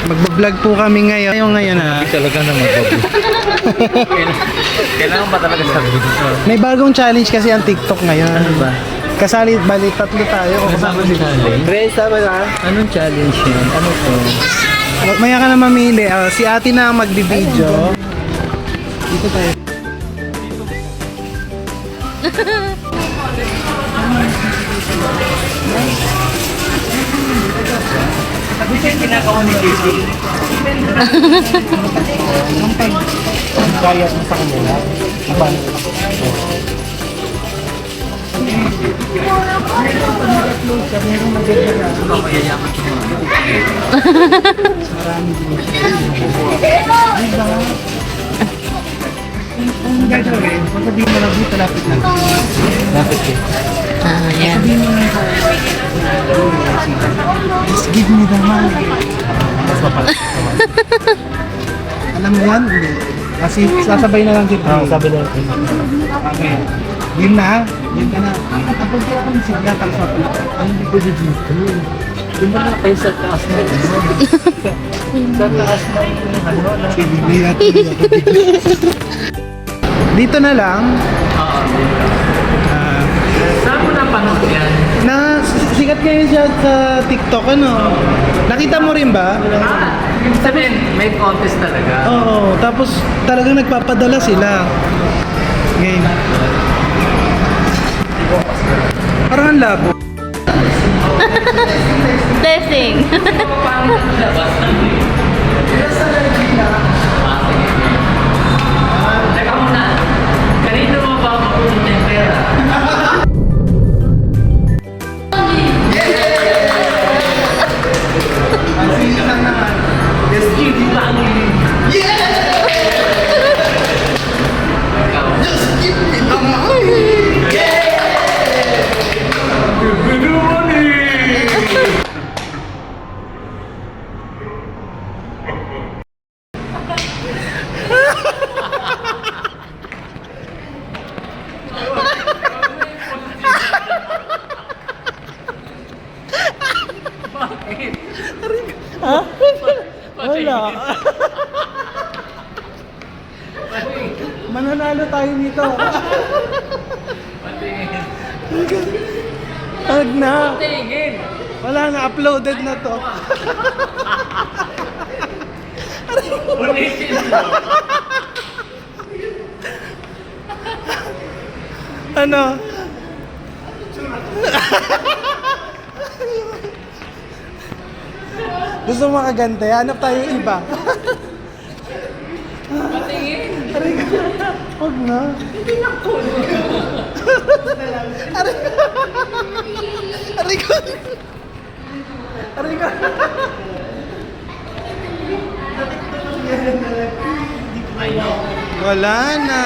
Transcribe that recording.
Magbablog po kami ngayon ha. Hindi talaga na mag-vlog. Kailangan ba talaga sa video? May bagong challenge kasi ang TikTok ngayon. Ano ba? Kasali, bali, tatlo tayo. Kasama si challenge? Grace, tama na? Anong challenge yun? Ano to? Maya ka na mamili. Si ate na ang magbibideo. Dito tayo. Dito yung kinakawa ni Casey. Ang pag-gayat mo sa kanila. Abang. Marami din. Ang gagawin, sabihin mo lang dito, lapit na. Lapit eh. Yan. Sabihin mo lang just give me the money. Mas mapala. Alam mo yan? Hindi. Kasi sasabay na lang dito. Sabi na. Okay. Game na ha? Game ka na. Tapos ko akong sigla tapos mapala. Ang hindi ko dito. Doon ba na kayo sa taas na? Sa taas na ano? Bibili natin. Dito na lang. Saan mo napanood yan? Na sikat ngayon siya sa TikTok, ano? Nakita mo rin ba? Sabihin, may contest talaga. Oo, tapos talagang nagpapadala sila. Game. Parang ang labo. Testing. Teka muna. Kanino mo ba mapupunta yung pera? Just give me money. Just give me the money. Wala. Mananalo tayo nito. Wag na. Wala na, uploaded na to. Ano? Gusto mo makagante? Hanap tayo iba. Patingin. Aray ko. Huwag na. Hindi na cool. Aray ko. Aray ko. Aray ko. Wala na.